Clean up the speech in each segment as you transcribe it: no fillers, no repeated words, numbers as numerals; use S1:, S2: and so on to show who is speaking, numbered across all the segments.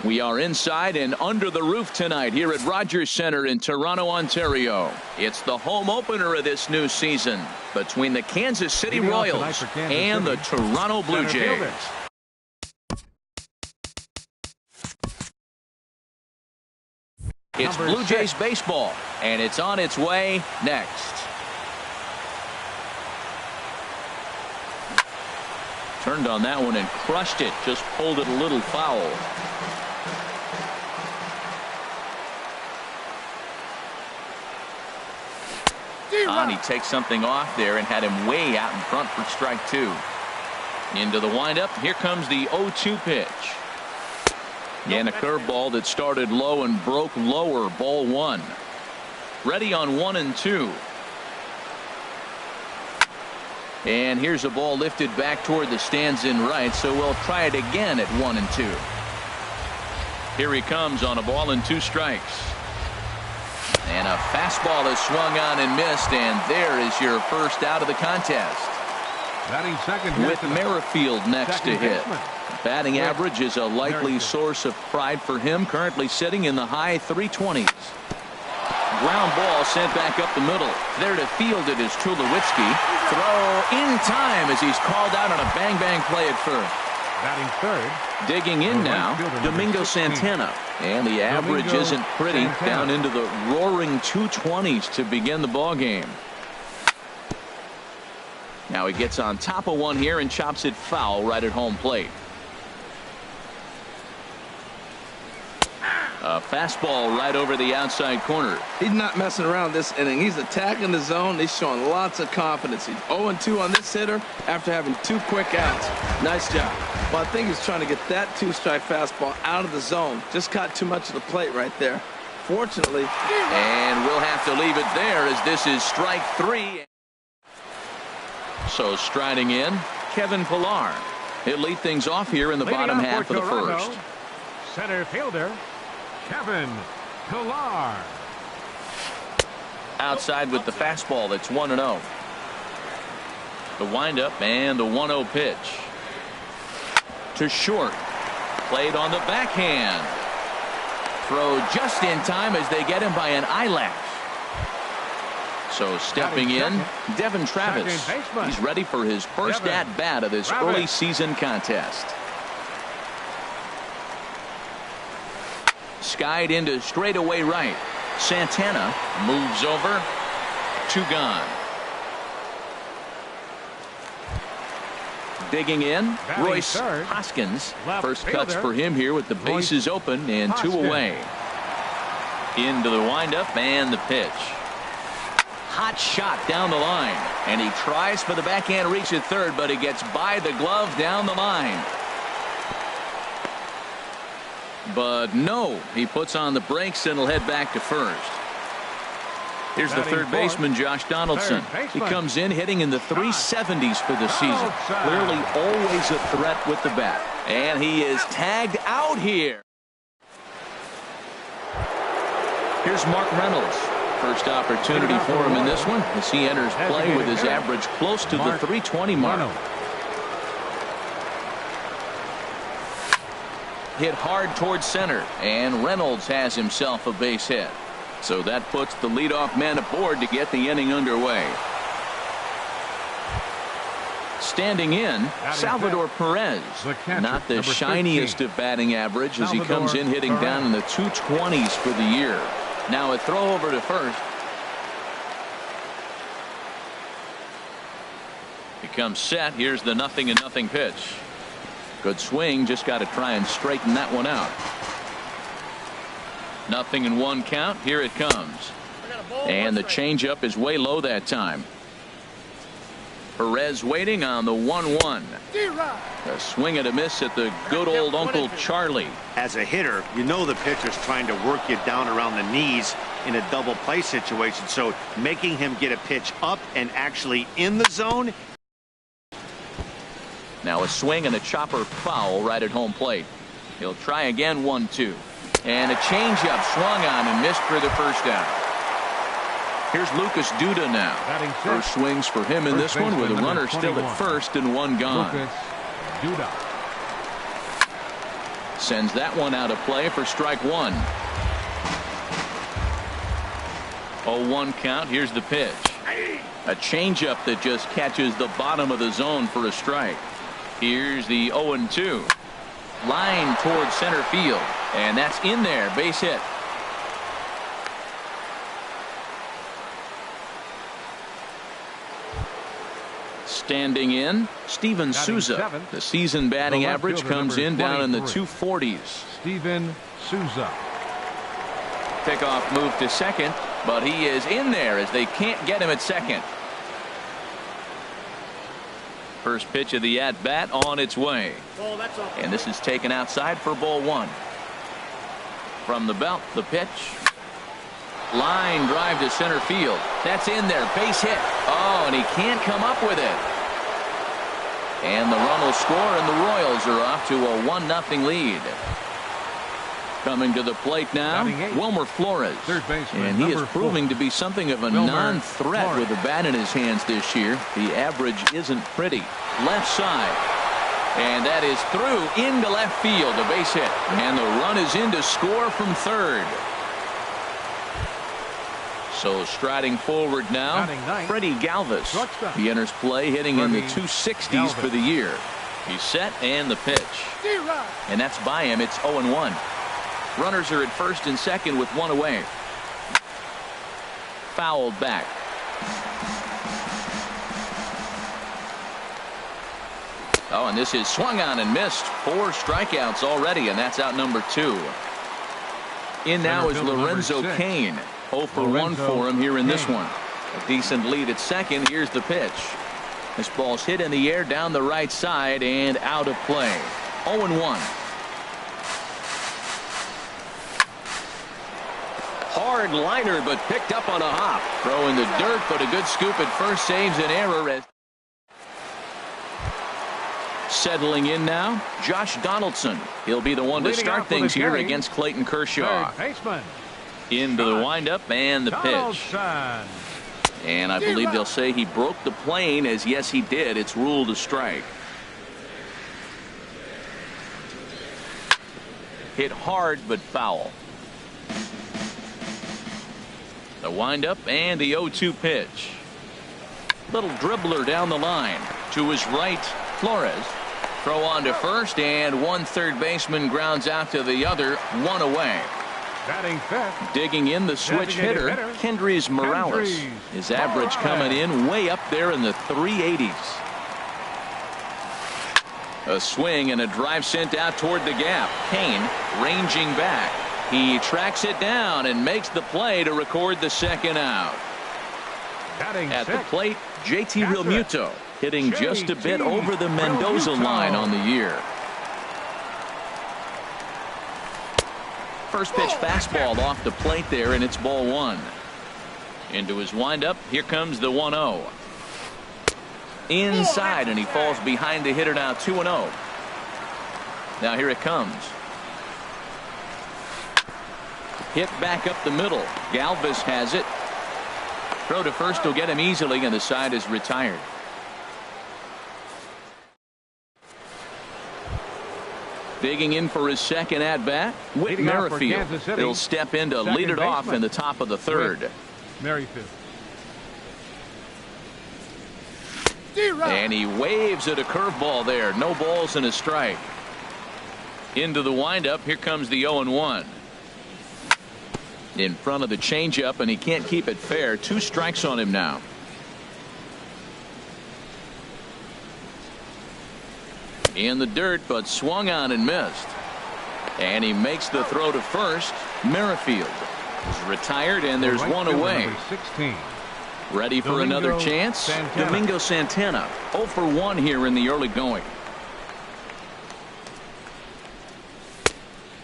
S1: We are inside and under the roof tonight here at Rogers Centre in Toronto, Ontario. It's the home opener of this new season between the Kansas City Royals and the Toronto Blue Jays. It's Blue Jays baseball, and it's on its way next. Turned on that one and crushed it. Just pulled it a little foul. He takes something off there and had him way out in front for strike two. Into the windup. Here comes the 0-2 pitch. And a curveball that started low and broke lower. Ball one. Ready on 1-2. And here's a ball lifted back toward the stands in right, so we'll try it again at 1-2. Here he comes on a ball and 2 strikes. And a fastball is swung on and missed, and there is your first out of the contest.
S2: Batting second
S1: with Merrifield next to hit. Batting average is a likely source of pride for him, currently sitting in the high 320s. Ground ball sent back up the middle. There to field it is Tulowitzki. Throw in time as he's called out on a bang-bang play at first.
S2: Batting third.
S1: Digging in now, Domingo Santana. And the average isn't pretty, down into the roaring 220s to begin the ball game. Now he gets on top of one here and chops it foul right at home plate. A fastball right over the outside corner.
S3: He's not messing around this inning. He's attacking the zone. He's showing lots of confidence. He's 0-2 on this hitter after having 2 quick outs. Nice job. Well, I think he's trying to get that 2-strike fastball out of the zone. Just caught too much of the plate right there. Fortunately.
S1: And we'll have to leave it there as this is strike 3. So striding in, Kevin Pillar. He'll lead things off here in the bottom half of the first.
S2: Center fielder, Kevin Pillar.
S1: Outside with the fastball, that's 1-0. The windup and the 1-0 pitch. To short. Played on the backhand. Throw just in time as they get him by an eyelash. So stepping in, Devin Travis. He's ready for his first at-bat of this early season contest. Skied into straightaway right. Santana moves over. 2 gone. Digging in, Royce Hoskins. First cuts for him here with the bases open and 2 away. Into the windup and the pitch. Hot shot down the line, and he tries for the backhand reach at third, but he gets by the glove down the line. But no, he puts on the brakes and will head back to first. Here's the third baseman, Josh Donaldson. He comes in hitting in the 370s for the season. Clearly always a threat with the bat. And he is tagged out here. Here's Mark Reynolds. First opportunity for him in this one as he enters play with his average close to the 320 mark. Hit hard towards center, and Reynolds has himself a base hit. So that puts the leadoff man aboard to get the inning underway. Standing in, Salvador Perez. Not the shiniest of batting average as he comes in hitting down in the 220s for the year. Now a throw over to first. He comes set. Here's the 0-0 pitch. Good swing. Just got to try and straighten that one out. 0-1 count. Here it comes. And the changeup is way low that time. Perez waiting on the 1-1. A swing and a miss at the good old Uncle Charlie.
S4: As a hitter, you know the pitcher's trying to work you down around the knees in a double play situation. So making him get a pitch up and actually in the zone.
S1: Now a swing and a chopper foul right at home plate. He'll try again 1-2. And a changeup swung on and missed for the first out. Here's Lucas Duda now. First swings for him in this one with a runner still at first and 1 gone. Sends that one out of play for strike one. 0-1 count. Here's the pitch. A changeup that just catches the bottom of the zone for a strike. Here's the 0-2. Line towards center field. And that's in there. Base hit. Standing in, Steven Souza.
S2: Seventh,
S1: the season batting
S2: the left
S1: average
S2: fielder,
S1: comes
S2: number
S1: in down in the
S2: 23.
S1: 240s.
S2: Steven Souza.
S1: Pickoff move to second, but he is in there as they can't get him at second. First pitch of the at-bat on its way. And this is taken outside for ball one. From the belt, the pitch. Line drive to center field. That's in there. Base hit. Oh, and he can't come up with it. And the run will score, and the Royals are off to a 1-0 lead. Coming to the plate now, Wilmer Flores.
S2: Third baseman,
S1: and he is
S2: number
S1: proving
S2: 4.
S1: to be something of a
S2: Wilmer
S1: non-threat
S2: Flores.
S1: with a bat in his hands this year. The average isn't pretty. Left side. And that is through into left field. A base hit. And the run is in to score from third. So striding forward now, Freddie Galvis. He enters play hitting in the 260s for the year. He's set and the pitch. And that's by him. It's 0-1. Runners are at first and second with one away. Fouled back. Oh, and this is swung on and missed. 4 strikeouts already, and that's out number 2. In now is Lorenzo Cain. 0 for 1 for him here in this one. A decent lead at second. Here's the pitch. This ball's hit in the air down the right side and out of play. 0-1.
S5: Hard liner, but picked up on a hop.
S1: Throw in the dirt, but a good scoop at first saves an error. As settling in now, Josh Donaldson. He'll be the one to
S2: Leading
S1: start
S2: off for
S1: things
S2: the
S1: here
S2: game,
S1: against Clayton Kershaw.
S2: Third baseman.
S1: Into the windup and the pitch.
S2: Donaldson.
S1: And I believe they'll say he broke the plane, as yes he did. It's ruled a strike. Hit hard but foul. The windup and the 0-2 pitch. Little dribbler down the line. To his right, Flores. Throw on to first, and one third baseman grounds out to the other. One away.
S2: Batting fifth.
S1: Digging in the switch hitter, Kendrys Morales.
S2: Kendrys
S1: His average coming in way up there in the 380s. A swing and a drive sent out toward the gap. Cain ranging back. He tracks it down and makes the play to record the second out.
S2: Batting
S1: At the
S2: sixth.
S1: plate, JT Realmuto hitting just a bit over the Mendoza
S2: Realmuto.
S1: line on the year. First pitch fastball off the plate there, and it's ball one. Into his windup, here comes the 1-0. Inside, and he falls behind the hitter now. 2-0. Now here it comes. Hit back up the middle. Galvis has it. Throw to first will get him easily, and the side is retired. Digging in for his second at bat, Whit
S2: Leading off for
S1: Merrifield.
S2: Kansas City,
S1: He'll step in to
S2: second
S1: lead it off
S2: baseman.
S1: in the top of the third.
S2: Merrifield.
S1: And he waves at a curveball there. No balls and a strike. Into the windup. Here comes the 0-1. In front of the changeup, and he can't keep it fair. 2 strikes on him now. In the dirt, but swung on and missed. And he makes the throw to first. Merrifield is retired, and there's
S2: Right
S1: one
S2: fielder,
S1: away.
S2: number 16.
S1: Ready for
S2: Domingo
S1: another chance?
S2: Santana.
S1: Domingo Santana. 0 for 1 here in the early going.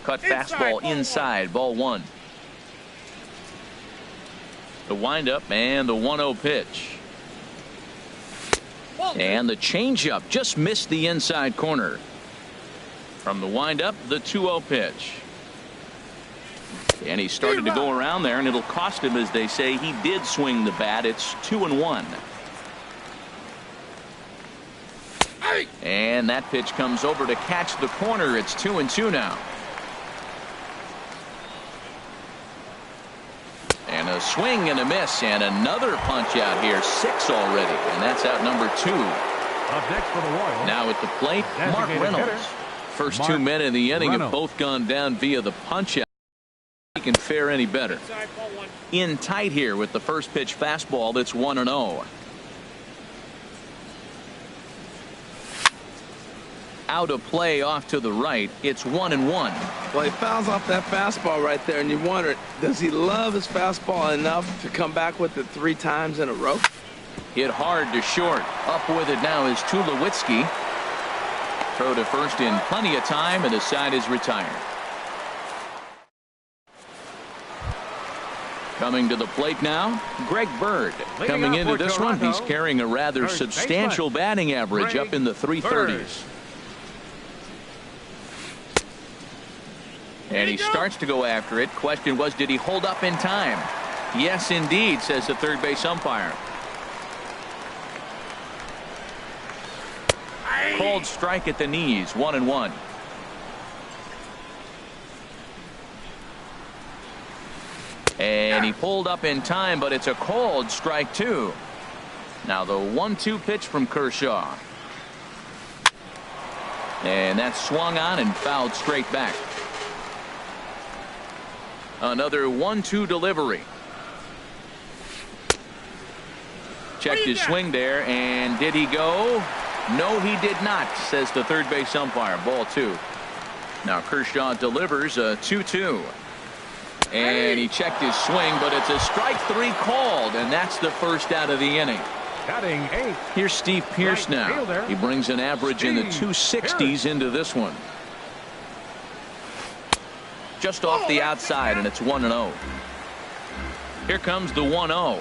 S1: Cut fastball inside. Ball 1. The windup and the 1-0 pitch. And the changeup just missed the inside corner. From the windup, the 2-0 pitch. And he started to go around there, and it'll cost him, as they say. He did swing the bat. It's 2-1. And that pitch comes over to catch the corner. It's 2-2 now. And a swing and a miss, and another punch out here. 6 already, and that's out number 2.
S2: Up next for the Royals.
S1: Now at the plate, Mark
S2: Designated
S1: Reynolds.
S2: hitter,
S1: First
S2: Mark
S1: 2 men in the inning have
S2: Reynolds.
S1: both gone down via the punch out. He can fare any better. In tight here with the first pitch fastball that's 1-0. Out of play off to the right. It's 1-1.
S3: Well, he fouls off that fastball right there, and you wonder, does he love his fastball enough to come back with it 3 times in a row?
S1: Hit hard to short. Up with it now is Tulowitzki. Throw to first in plenty of time, and the side is retired. Coming to the plate now, Greg Bird.
S2: Leading
S1: Coming
S2: off
S1: into
S2: for
S1: this one, he's
S2: Toronto,
S1: carrying a rather
S2: third
S1: substantial
S2: baseman,
S1: batting average
S2: Greg
S1: up in the 330s. And he starts to go after it. Question was, did he hold up in time? Yes, indeed, says the third base umpire. Called strike at the knees, 1-1. And he pulled up in time, but it's a called strike 2. Now the 1-2 pitch from Kershaw. And that's swung on and fouled straight back. Another 1-2 delivery. Checked his swing there, and did he go? No, he did not, says the third base umpire. Ball 2. Now Kershaw delivers a 2-2. And he checked his swing, but it's a strike 3 called, and that's the first out of the inning.
S2: Batting 8.
S1: Here's Steve Pearce
S2: Right
S1: now.
S2: fielder,
S1: He brings an average in the
S2: Steve
S1: 260s
S2: Pearce.
S1: into this one. Just off the outside, and it's 1-0. Here comes the 1-0.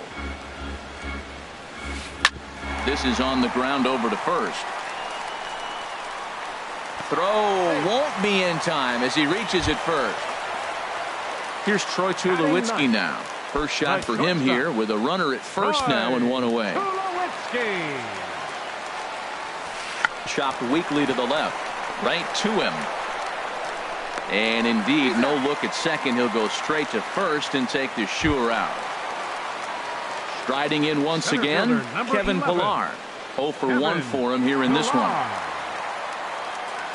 S1: This is on the ground over to first. Throw won't be in time as he reaches it first. Here's Troy Tulowitzki now. First shot
S2: Nice
S1: for him
S2: shortstop.
S1: here with a runner at first now and 1 away.
S2: Tulowitzki.
S1: Chopped weakly to the left. Right to him. And indeed, no look at second. He'll go straight to first and take the sure out. Striding in once
S2: Center
S1: again,
S2: fielder, number
S1: Kevin
S2: 11.
S1: Pillar. 0 for
S2: Kevin
S1: 1 for him here in this one.
S2: Pillar.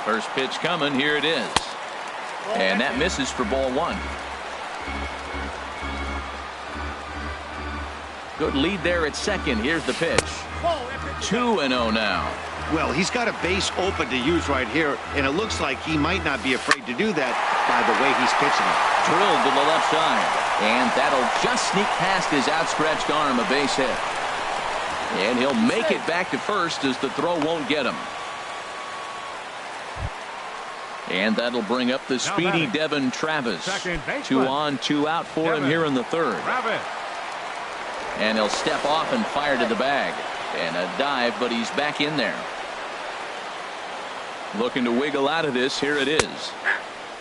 S1: First pitch coming. Here it is. And that misses for ball 1. Good lead there at second. Here's the pitch. 2-0 now.
S4: Well, he's got a base open to use right here, and it looks like he might not be afraid to do that by the way he's pitching it.
S1: Drilled to the left side. And that'll just sneak past his outstretched arm, a base hit. And he'll make it back to first as the throw won't get him. And that'll bring up the speedy
S2: batting.
S1: Devin Travis.
S2: Second baseman.
S1: 2 on, 2 out for him
S2: Devin
S1: here in the third.
S2: Travis.
S1: And he'll step off and fire to the bag. And a dive, but he's back in there. Looking to wiggle out of this. Here it is.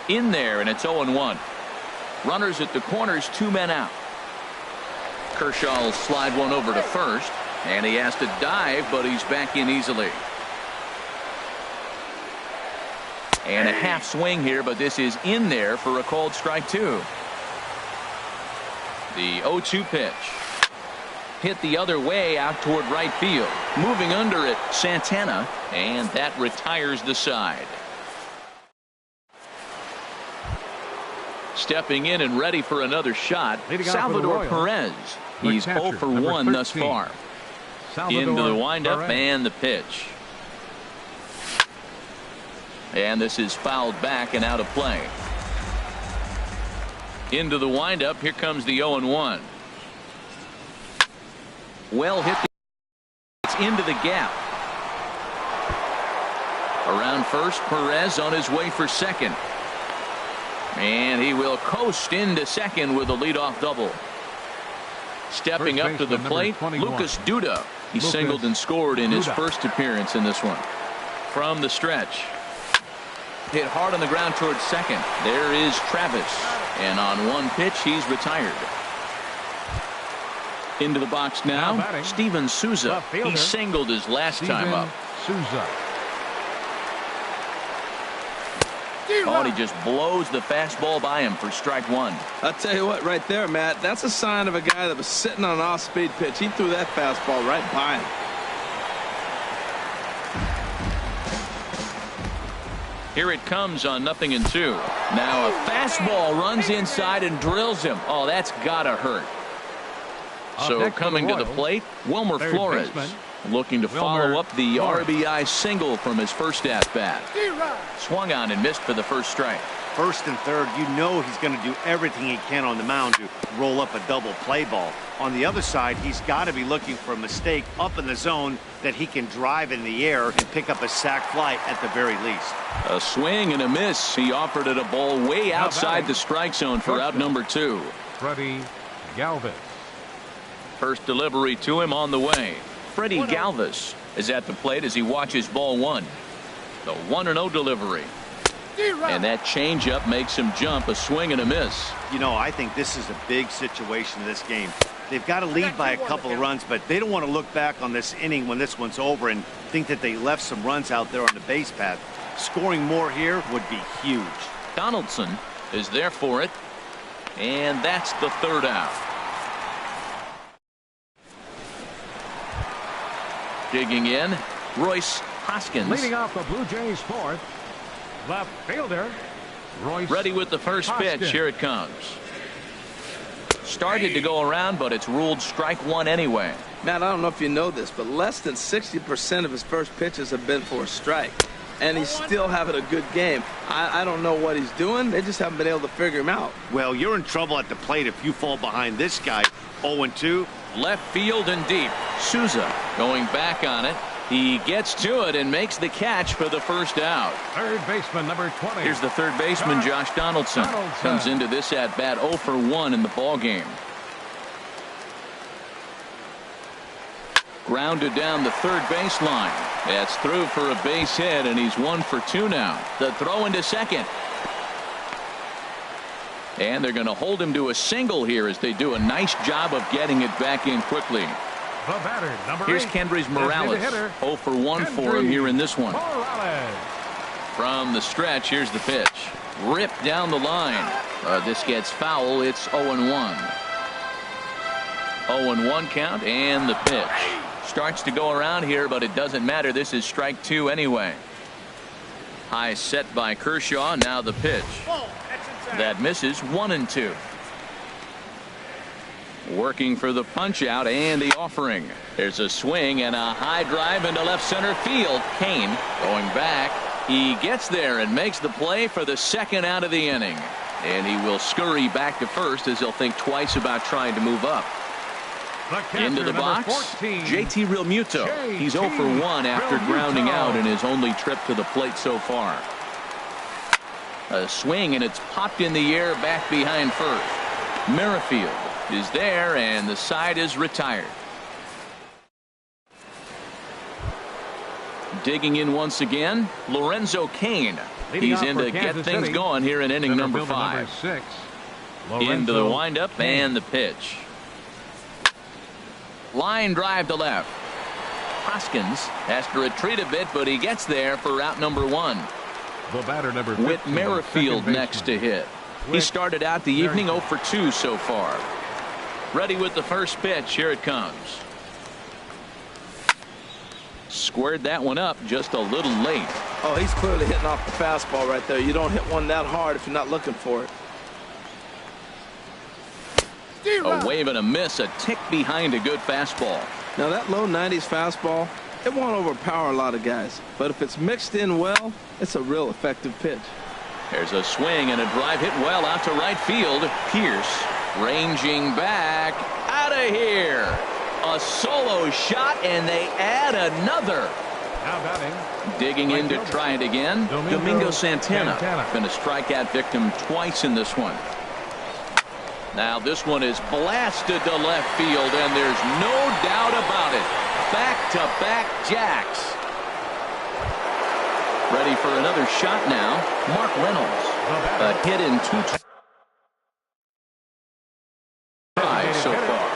S1: In there, and it's 0-1. Runners at the corners, 2 men out. Kershaw will slide one over to first. And he has to dive, but he's back in easily. And a half swing here, but this is in there for a called strike 2. The 0-2 pitch. Hit the other way out toward right field. Moving under it, Santana, and that retires the side. Stepping in and ready for another shot,
S2: Leading off for the
S1: Salvador
S2: Royals,
S1: Perez.
S2: the
S1: He's
S2: catcher,
S1: 0 for
S2: number
S1: 1 thus
S2: 13,
S1: far.
S2: Salvador
S1: Into the windup
S2: Perez.
S1: and the pitch. And this is fouled back and out of play. Into the windup. Here comes the 0-1. Well hit. It's into the gap. Around first, Perez on his way for second. And he will coast into second with a leadoff double. Stepping
S2: First
S1: up to the
S2: baseman,
S1: plate,
S2: number 21.
S1: Lucas Duda. He
S2: Lucas
S1: singled and scored in his
S2: Duda.
S1: first appearance in this one. From the stretch. Hit hard on the ground towards second. There is Travis. And on one pitch, he's retired. Into the box now,
S2: Now batting,
S1: Steven Souza.
S2: left fielder,
S1: He singled his last time
S2: Steven
S1: up.
S2: Souza.
S1: Oh, and he just blows the fastball by him for strike one.
S3: I'll tell you what, right there, Matt, that's a sign of a guy that was sitting on an off-speed pitch. He threw that fastball right by him.
S1: Here it comes on 0-2. Now a fastball runs inside and drills him. Oh, that's gotta hurt. So coming to the plate, Wilmer Flores, looking to follow up the RBI single from his first at-bat. Swung on and missed for the first strike.
S4: First and third, you know he's going to do everything he can on the mound to roll up a double play ball. On the other side, he's got to be looking for a mistake up in the zone that he can drive in the air and pick up a sac fly at the very least.
S1: A swing and a miss. He offered it a ball way outside the strike zone for out number 2.
S2: Freddie Galvis.
S1: First delivery to him on the way. Freddie Galvis is at the plate as he watches ball 1. The 1-0 delivery. And that changeup makes him jump. A swing and a miss.
S4: You know, I think this is a big situation in this game. They've got to lead by a couple of runs, but they don't want to look back on this inning when this one's over and think that they left some runs out there on the base path. Scoring more here would be huge.
S1: Donaldson is there for it. And that's the third out. Digging in, Royce Hoskins.
S2: Leading off the Blue Jays fourth, left fielder Royce.
S1: Ready with the first pitch. Here it comes. Started to go around, but it's ruled strike one anyway.
S3: Matt, I don't know if you know this, but less than 60% of his first pitches have been for a strike. And he's still having a good game. I don't know what he's doing. They just haven't been able to figure him out.
S4: Well, you're in trouble at the plate if you fall behind this guy. 0-2.
S1: Left field and deep. Souza going back on it. He gets to it and makes the catch for the first out.
S2: Third baseman number 20.
S1: Here's the third baseman, Josh Donaldson. Comes into this at bat 0 for 1 in the ball game. Grounded down the third baseline. That's through for a base hit, and he's 1 for 2 now. The throw into second. And they're going to hold him to a single here as they do a nice job of getting it back in quickly.
S2: The batter, number
S1: Here's
S2: 8.
S1: Kendrys Morales. 0 for 1 for him here in this one.
S2: Morales.
S1: From the stretch, here's the pitch. Ripped down the line. This gets foul. It's 0-1. 0-1 count, and the pitch. Starts to go around here, but it doesn't matter. This is strike 2 anyway. High set by Kershaw. Now the pitch. That misses 1-2. Working for the punch out and the offering. There's a swing and a high drive into left center field. Kane going back. He gets there and makes the play for the second out of the inning. And he will scurry back to first as he'll think twice about trying to move up. Into the box,
S2: 14,
S1: JT Realmuto. He's 0 for 1 after grounding out in his only trip to the plate so far. A swing, and it's popped in the air back behind first. Merrifield is there, and the side is retired. Digging in once again, Lorenzo Cain. He's in to get things going here in inning number 5. Into the windup and the pitch. Line drive to left. Hoskins has to retreat a bit, but he gets there for out number 1.
S2: The batter, number 15,
S1: With Merrifield next to hit. He started out the evening 0 for 2 so far. Ready with the first pitch. Here it comes. Squared that one up just a little late.
S3: Oh, he's clearly hitting off the fastball right there. You don't hit one that hard if you're not looking for it.
S1: A wave and a miss, a tick behind a good fastball.
S3: Now that low 90s fastball, it won't overpower a lot of guys. But if it's mixed in well, it's a real effective pitch.
S1: There's a swing and a drive hit well out to right field. Pierce ranging back. Out of here. A solo shot, and they add another.
S2: Now batting.
S1: Digging in to try it again. Domingo Santana. Been a strikeout victim twice in this one. Now this one is blasted to left field, and there's no doubt about it. Back-to-back jacks. Ready for another shot now. Mark Reynolds. A hit in 2 tries so far.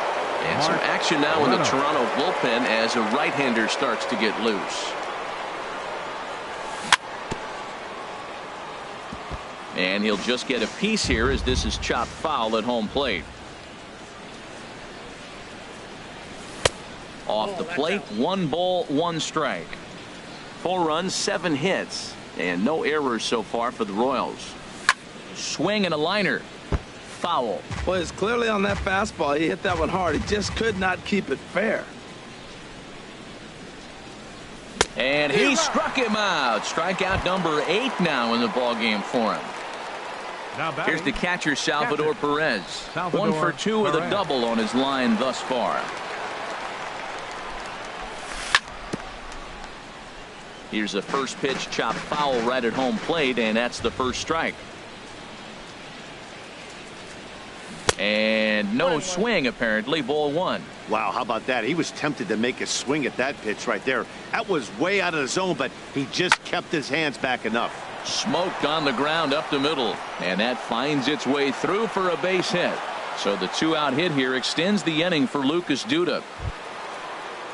S1: And some action now in the Toronto bullpen as a right-hander starts to get loose. And he'll just get a piece here as this is chopped foul at home plate. Off the plate, 1 ball, 1 strike. 4 runs, 7 hits, and no errors so far for the Royals. Swing and a liner. Foul.
S3: Well, it's clearly on that fastball. He hit that one hard. He just could not keep it fair.
S1: And he struck him out. Strikeout number 8 now in the ball game for him. Here's the catcher, Salvador Perez. 1 for 2 with a double on his line thus far. Here's the first pitch, chopped foul right at home plate, and that's the first strike. And no swing, apparently. Ball 1.
S4: Wow, how about that? He was tempted to make a swing at that pitch right there. That was way out of the zone, but he just kept his hands back enough.
S1: Smoked on the ground up the middle, and that finds its way through for a base hit. So the 2-out hit here extends the inning for Lucas Duda.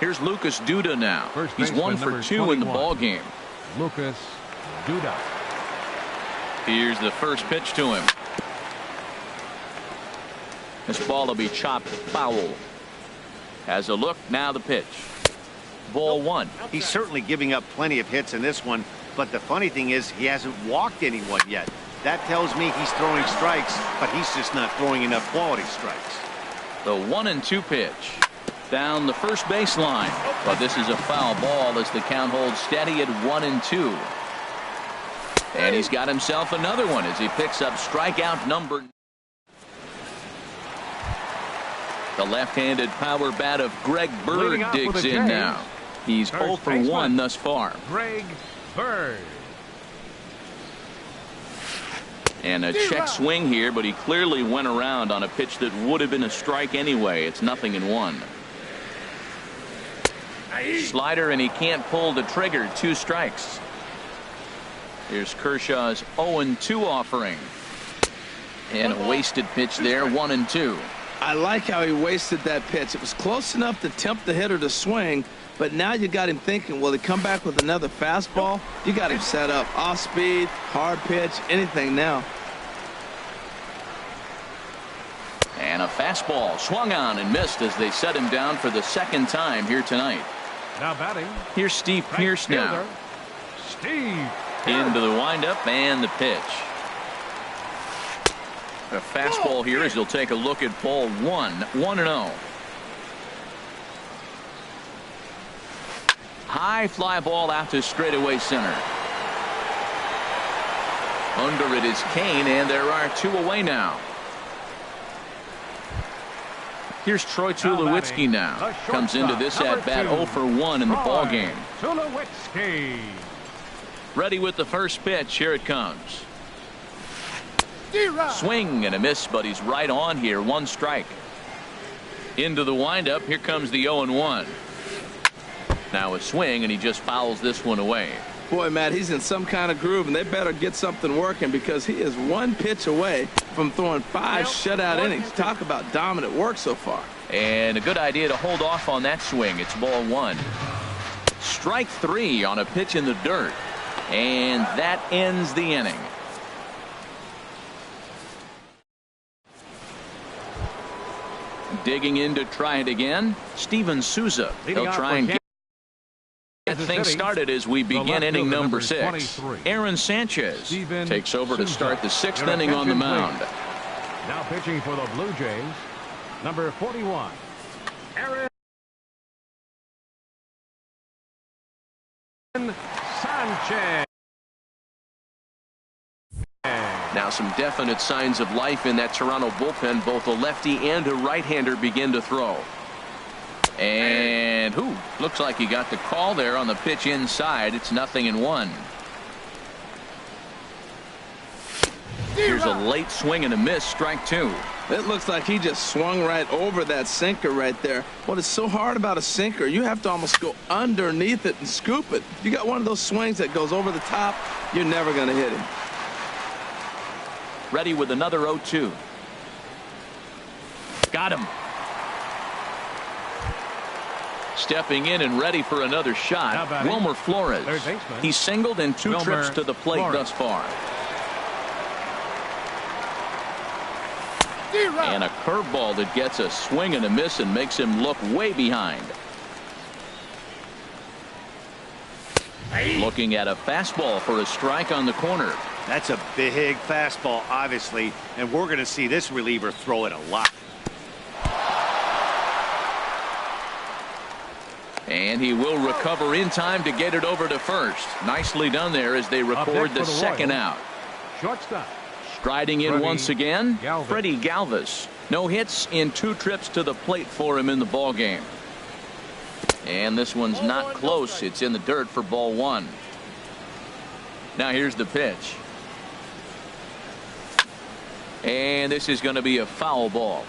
S1: Here's Lucas Duda now. He's 1 for 2 in the ball game.
S2: Lucas Duda.
S1: Here's the first pitch to him. This ball will be chopped foul. Has a look, now the pitch. Ball 1.
S4: He's certainly giving up plenty of hits in this one, but the funny thing is he hasn't walked anyone yet. That tells me he's throwing strikes, but he's just not throwing enough quality strikes.
S1: The 1-2 pitch. Down the first baseline. But this is a foul ball as the count holds steady at 1-2. And he's got himself another one as he picks up strikeout number. The left-handed power bat of Greg Bird digs in now. He's 0 for 1 thus far.
S2: Greg Bird.
S1: And a check swing here, but he clearly went around on a pitch that would have been a strike anyway. It's 0-1. Slider, and he can't pull the trigger. 2 strikes. Here's Kershaw's 0-2 offering. And a wasted pitch there, 1-2.
S3: I like how he wasted that pitch. It was close enough to tempt the hitter to swing, but now you got him thinking, will he come back with another fastball? You got him set up. Off speed, hard pitch, anything now.
S1: And a fastball swung on and missed as they set him down for the 2nd time here tonight.
S2: Now batting.
S1: Here's Steve Pearce now.
S2: Steve
S1: Into the windup and the pitch. A fastball here as he'll take a look at ball 1. 1-0. High fly ball out to straightaway center. Under it is Kane, and there are 2 away now. Here's Troy Tulowitzki now. Comes into this at bat 0 for 1 in the ball game.
S2: Tulowitzki.
S1: Ready with the first pitch. Here it comes. Swing and a miss, but he's right on here. 1 strike. Into the windup. Here comes the 0-1. Now a swing, and he just fouls this one away.
S3: Boy, Matt, he's in some kind of groove, and they better get something working because he is 1 pitch away from throwing 5 shutout innings. Talk about dominant work so far.
S1: And a good idea to hold off on that swing. It's ball 1. Strike 3 on a pitch in the dirt. And that ends the inning. Digging in to try it again, Steven Souza. He'll try and get things started as we begin inning number 6. Aaron Sanchez takes over to start the 6th inning on the mound.
S2: Now pitching for the Blue Jays, number 41, Aaron Sanchez.
S1: Now some definite signs of life in that Toronto bullpen. Both a lefty and a right-hander begin to throw. And looks like he got the call there on the pitch inside. It's 0-1. Here's a late swing and a miss. Strike 2.
S3: It looks like he just swung right over that sinker right there. What is so hard about a sinker, you have to almost go underneath it and scoop it. You got one of those swings that goes over the top, you're never going to hit him.
S1: Ready with another 0-2. Got him. Stepping in and ready for another shot, Wilmer Flores. He's singled in 2 trips to the plate thus far. And a curveball that gets a swing and a miss and makes him look way behind. Looking at a fastball for a strike on the corner.
S4: That's a big fastball, obviously, and we're going to see this reliever throw it a lot.
S1: And he will recover in time to get it over to first. Nicely done there as they record the second out.
S2: Shortstop.
S1: Striding in once again,
S2: Galvis.
S1: Freddie Galvis. No hits in 2 trips to the plate for him in the ball game. And this one's not close. It's in the dirt for ball 1. Now here's the pitch. And this is going to be a foul ball.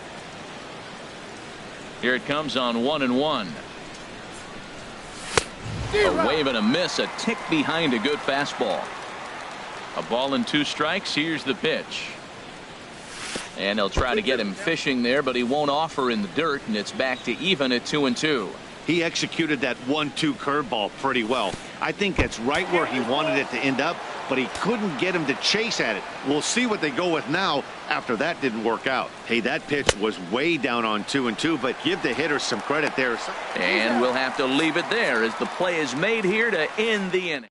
S1: Here it comes on 1-1. A wave and a miss, a tick behind a good fastball. A ball and 2 strikes. Here's the pitch. And they'll try to get him fishing there, but he won't offer in the dirt, and it's back to even at 2-2.
S4: He executed that 1-2 curveball pretty well. I think that's right where he wanted it to end up, but he couldn't get him to chase at it. We'll see what they go with now after that didn't work out. Hey, that pitch was way down on 2-2, but give the hitter some credit there.
S1: And we'll have to leave it there as the play is made here to end the inning.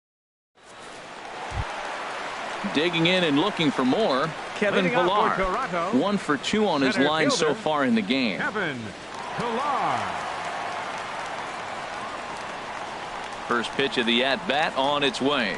S1: Digging in and looking for more, Kevin Pillar. 1 for 2 on his line so far in the game.
S2: Kevin Pillar.
S1: First pitch of the at-bat on its way.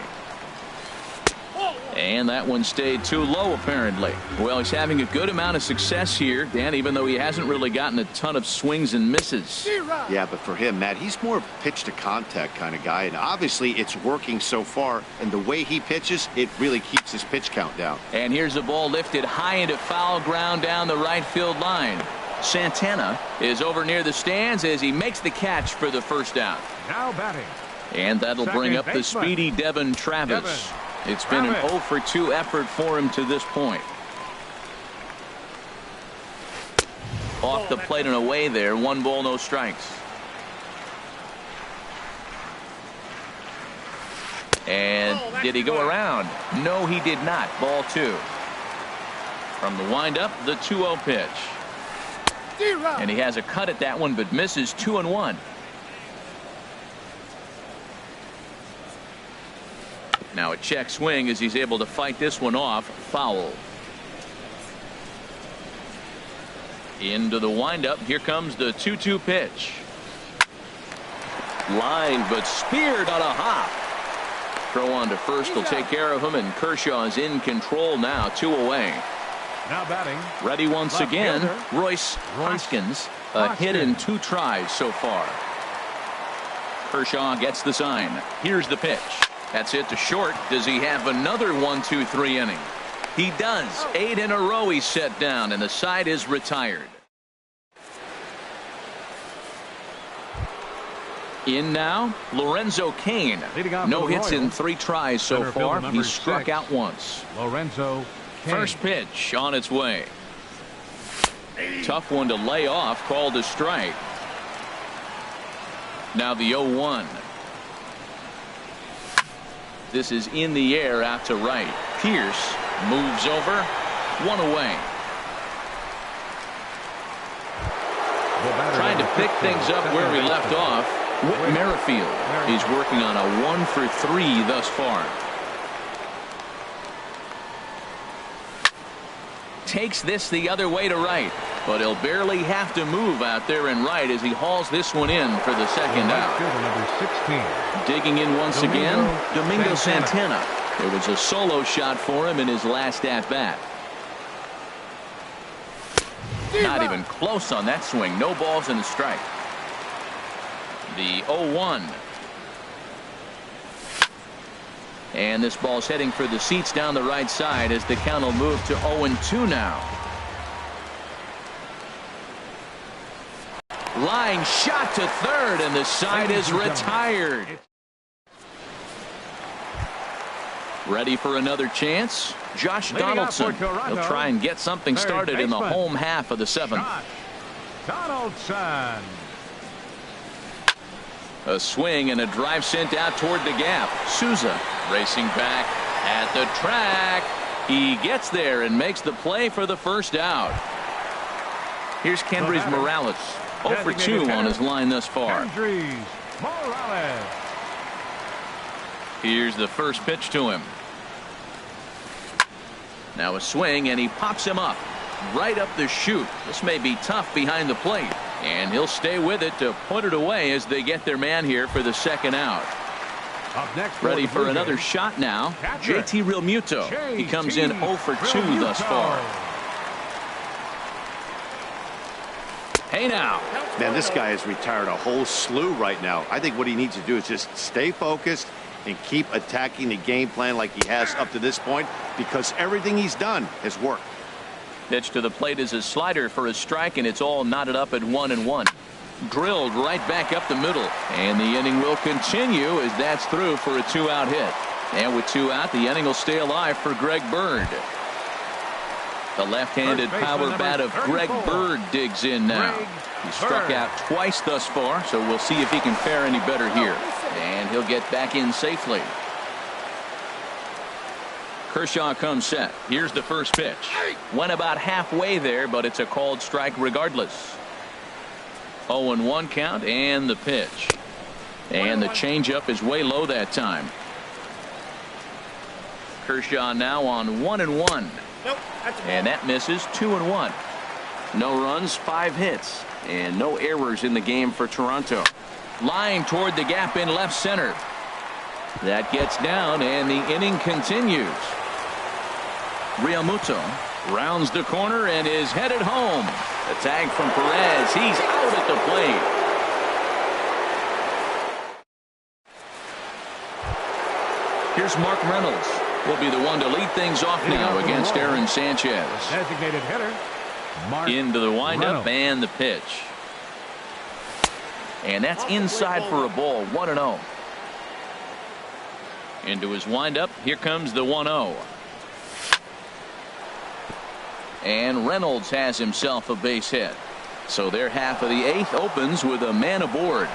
S1: And that one stayed too low, apparently. Well, he's having a good amount of success here, Dan, even though he hasn't really gotten a ton of swings and misses.
S4: Yeah, but for him, Matt, he's more of a pitch-to-contact kind of guy, and obviously it's working so far, and the way he pitches, it really keeps his pitch count down.
S1: And here's a ball lifted high into foul ground down the right field line. Santana is over near the stands as he makes the catch for the first out.
S2: Now batting.
S1: And that'll bring up the speedy Devin Travis. It's been an 0 for 2 effort for him to this point. Off the plate and away there. 1 ball, no strikes. And did he go around? No, he did not. Ball 2. From the windup, the 2-0 pitch. And he has a cut at that one, but misses 2-1. Now a check swing as he's able to fight this one off. Foul. Into the windup. Here comes the 2-2 pitch. Line, but speared on a hop. Throw on to first will take care of him, and Kershaw is in control now. 2 away.
S2: Now batting.
S1: Ready once again. Royce Hoskins. A hit in 2 tries so far. Kershaw gets the sign. Here's the pitch. That's it to short. Does he have another 1-2-3 inning? He does. 8 in a row he's set down, and the side is retired. In now, Lorenzo Cain. No hits in 3 tries so far. He struck out once.
S2: Lorenzo Cain.
S1: First pitch on its way. Tough one to lay off. Called a strike. Now the 0-1. This is in the air out to right. Pierce moves over. 1 away. Trying to pick things up where we left off. Whit Merrifield is working on a 1 for 3 thus far. Takes this the other way to right, but he'll barely have to move out there in right as he hauls this one in for the second out. Digging in once again, Domingo Santana. It was a solo shot for him in his last at bat. Not even close on that swing. No balls and a strike. The 0-1. And this ball's heading for the seats down the right side as the count will move to 0-2 now. Line shot to third, and the side is retired. Ready for another chance? Josh Donaldson. He'll try and get something started in the home half of the 7th.
S2: Donaldson.
S1: A swing and a drive sent out toward the gap. Souza racing back at the track. He gets there and makes the play for the first out. Here's Kendrys Morales. 0 for 2 on his line thus far.
S2: Kendrys Morales.
S1: Here's the first pitch to him. Now a swing, and he pops him up right up the chute. This may be tough behind the plate, and he'll stay with it to put it away as they get their man here for the second out.
S2: Up next,
S1: Ready for another shot now. JT Realmuto. He comes in 0 for 2 thus far. Hey now.
S4: Man, this guy has retired a whole slew right now. I think what he needs to do is just stay focused and keep attacking the game plan like he has up to this point, because everything he's done has worked.
S1: Pitch to the plate is a slider for a strike, and it's all knotted up at 1-1. Drilled right back up the middle, and the inning will continue as that's through for a 2-out hit. And with 2 out, the inning will stay alive for Greg Bird. The left-handed power bat of Greg Bird digs in now. He struck out twice thus far, so we'll see if he can fare any better here. And he'll get back in safely. Kershaw comes set. Here's the first pitch. Went about halfway there, but it's a called strike regardless. 0-1 count, and the pitch. And the changeup is way low that time. Kershaw now on 1-1. And that misses. 2-1. No runs, 5 hits, and no errors in the game for Toronto. Line toward the gap in left center. That gets down, and the inning continues. Realmuto rounds the corner and is headed home. The tag from Perez. He's out at the plate. Here's Mark Reynolds. Will be the one to lead things off now against Aaron Sanchez.
S2: Designated hitter, Mark
S1: into the windup
S2: Reynolds.
S1: and the pitch. And that's inside for a ball. 1-0. Into his windup. Here comes the 1-0. And Reynolds has himself a base hit. So their half of the 8th opens with a man aboard.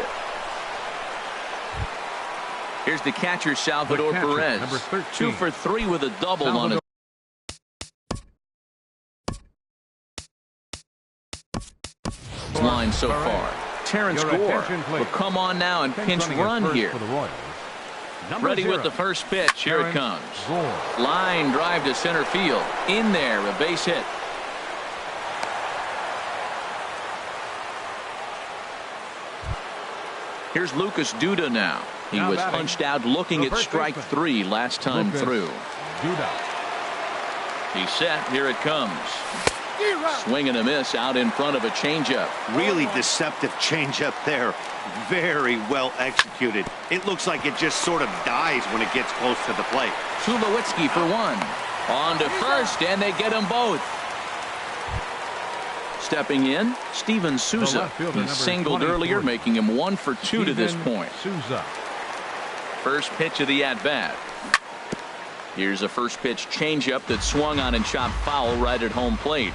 S1: Here's the catcher, Salvador Perez. 2 for 3 with a double on his line so far. Terrence Gore will come on now and pinch run here. Ready with the first pitch. Here it comes. Line drive to center field. In there, a base hit. Here's Lucas Duda now. He was punched out looking at strike 3 last time through. He's set. Here it comes. Swing and a miss out in front of a changeup.
S4: Really deceptive changeup there. Very well executed. It looks like it just sort of dies when it gets close to the plate.
S1: Tulowitzki for 1. On to first, and they get them both. Stepping in, Steven Souza. He singled earlier, making him 1 for 2 to this point. First pitch of the at-bat. Here's a first pitch changeup that swung on and chopped foul right at home plate.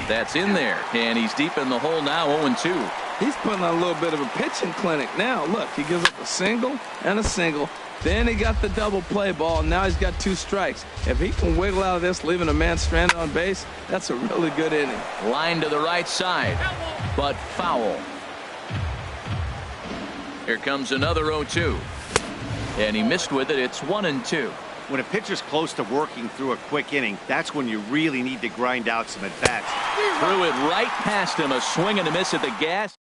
S1: That's in there, and he's deep in the hole now. 0-2.
S3: He's putting on a little bit of a pitching clinic now. Look, he gives up a single and a single. Then he got the double play ball. Now he's got 2 strikes. If he can wiggle out of this, leaving a man stranded on base, that's a really good inning.
S1: Line to the right side, but foul. Here comes another 0-2. And he missed with it. It's 1-2.
S4: When a pitcher's close to working through a quick inning, that's when you really need to grind out some at-bats.
S1: Threw it right past him. A swing and a miss at the gas.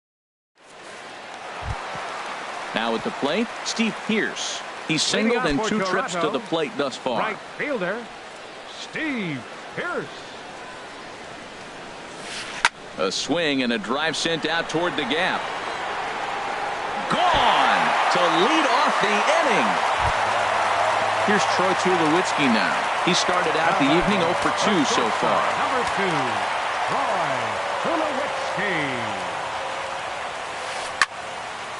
S1: Now at the plate, Steve Pearce. He's singled in 2 trips to the plate thus far.
S2: Right fielder, Steve Pearce.
S1: A swing and a drive sent out toward the gap. Gone to lead off the inning. Here's Troy Tulowitzki now. He started out the evening 0 for 2 so far.
S2: Number 2, Troy Tulowitzki.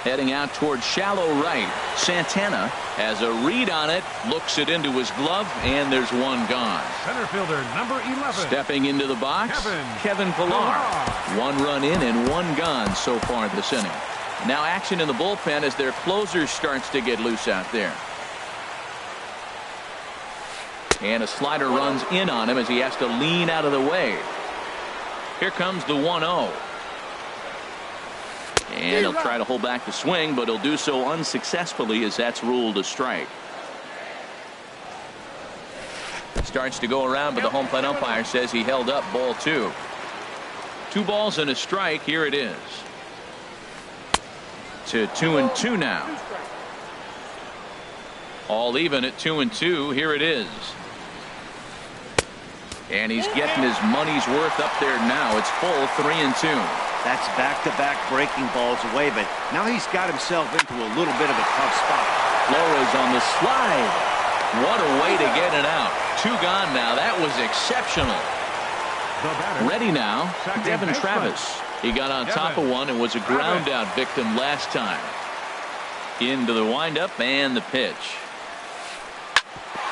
S1: Heading out toward shallow right. Santana has a read on it, looks it into his glove, and there's 1 gone.
S2: Center fielder number 11.
S1: Stepping into the box, Kevin Pillar. 1 run in and 1 gone so far this inning. Now action in the bullpen as their closer starts to get loose out there. And a slider runs in on him as he has to lean out of the way. Here comes the 1-0. And he'll try to hold back the swing, but he'll do so unsuccessfully as that's ruled a strike. Starts to go around, but the home plate umpire says he held up ball 2. 2 balls and a strike. Here it is. To 2-2 now. All even at 2-2. Here it is. And he's getting his money's worth up there now. It's full 3-2.
S4: That's back-to-back breaking balls away, but now he's got himself into a little bit of a tough spot.
S1: Flores on the slide. What a way to get it out. 2 gone now. That was exceptional. Ready now, Devin Travis. He got on top of one and was a ground out victim last time. Into the windup and the pitch.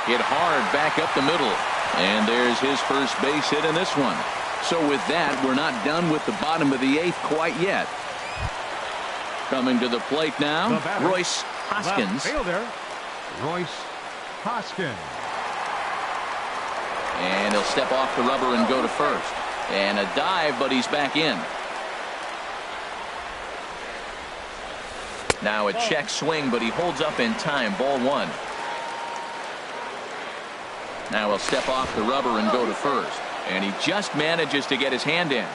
S1: Hit hard back up the middle. And there's his first base hit in this one. So with that, we're not done with the bottom of the 8th quite yet. Coming to the plate now, Royce Hoskins.
S2: Fielder, Royce Hoskins.
S1: And he'll step off the rubber and go to first. And a dive, but he's back in. Now a check swing, but he holds up in time. Ball 1. Now he'll step off the rubber and go to first. And he just manages to get his hand in.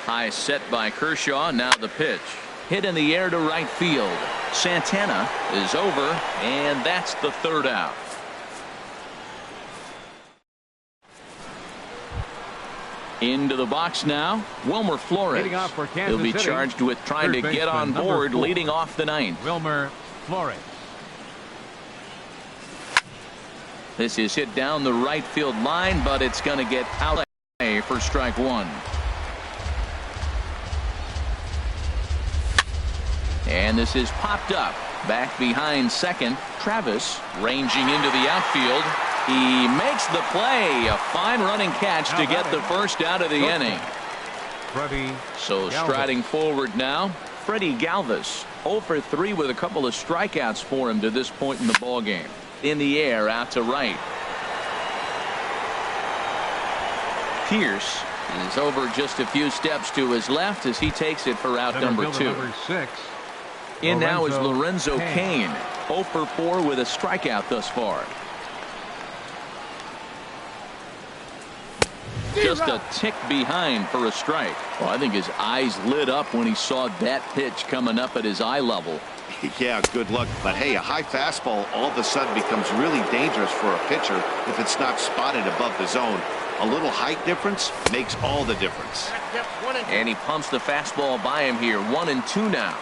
S1: High set by Kershaw. Now the pitch. Hit in the air to right field. Santana is over, and that's the 3rd out. Into the box now, Wilmer Flores. He'll be charged with trying to get on board leading off the 9th.
S2: Wilmer Flores.
S1: This is hit down the right field line, but it's going to get out for strike 1. And this is popped up. Back behind second. Travis ranging into the outfield. He makes the play. A fine running catch to get the first out of the inning. So striding forward now, Freddie Galvis. 0 for 3 with a couple of strikeouts for him to this point in the ball game. In the air out to right. Pierce is over just a few steps to his left as he takes it for out number 2. In now is Lorenzo Cain. 0 for 4 with a strikeout thus far. Just a tick behind for a strike. Well, I think his eyes lit up when he saw that pitch coming up at his eye level.
S6: Yeah, good luck. But hey, a high fastball all of a sudden becomes really dangerous for a pitcher if it's not spotted above the zone. A little height difference makes all the difference.
S1: And he pumps the fastball by him here. 1-2 now.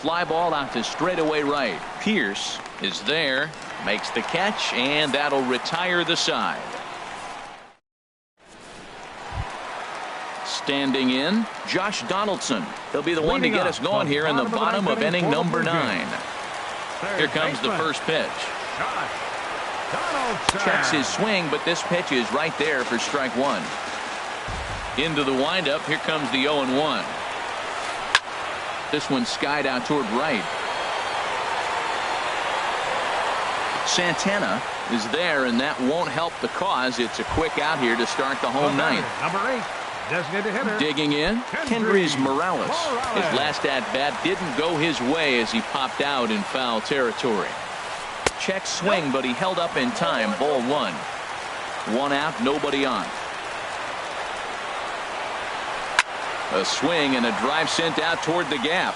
S1: Fly ball out to straightaway right. Pierce is there, makes the catch, and that'll retire the side. Standing in, Josh Donaldson. He'll be the one to get us going here in the bottom of inning number 9. Here comes the first pitch. Checks his swing, but this pitch is right there for strike 1. Into the windup. Here comes the 0-1. This one skied out toward right. Santana is there, and that won't help the cause. It's a quick out here to start the home 9th.
S2: Number 8. Designated hitter.
S1: Digging in, Kendrys Morales. His last at-bat didn't go his way as he popped out in foul territory. Check swing, but he held up in time. Ball 1. 1 out, nobody on. A swing and a drive sent out toward the gap.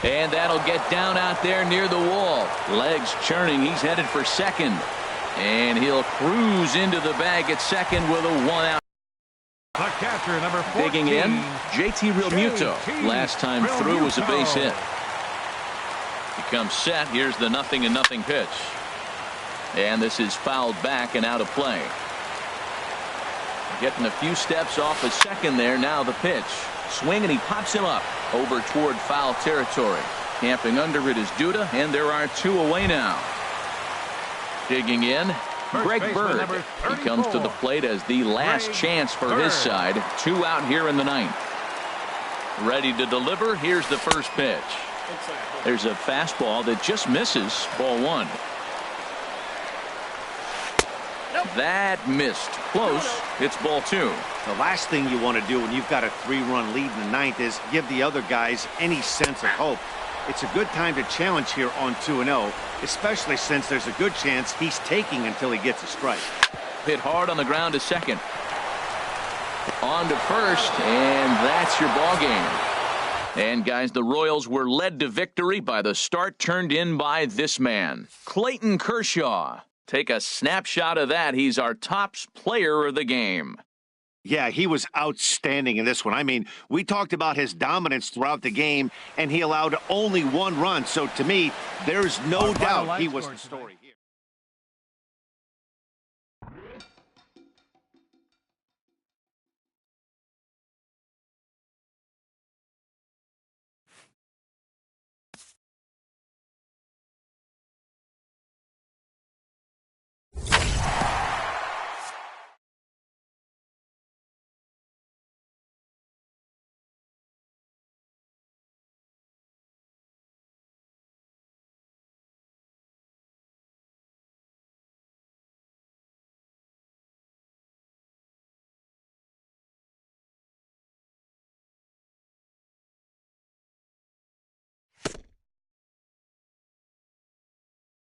S1: And that'll get down out there near the wall. Legs churning. He's headed for second. And he'll cruise into the bag at second with a 1 out.
S2: The catcher, number 14.
S1: Digging in, JT Realmuto. Last time through was a base hit. He comes set. Here's the 0-0 pitch. And this is fouled back and out of play. Getting a few steps off of second there. Now the pitch. Swing, and he pops him up over toward foul territory. Camping under it is Duda, and there are 2 away now. Digging in, Greg Bird. He comes to the plate as the last chance for his side. 2 out here in the 9th. Ready to deliver. Here's the first pitch. There's a fastball that just misses. Ball 1. That missed. Close. It's ball 2.
S4: The last thing you want to do when you've got a 3-run lead in the ninth is give the other guys any sense of hope. It's a good time to challenge here on 2-0, especially since there's a good chance he's taking until he gets a strike.
S1: Hit hard on the ground to second. On to first, and that's your ball game. And guys, the Royals were led to victory by the start turned in by this man, Clayton Kershaw. Take a snapshot of that. He's our top player of the game.
S4: Yeah, he was outstanding in this one. I mean, we talked about his dominance throughout the game, and he allowed only 1 run. So to me, there's no doubt he was the story here.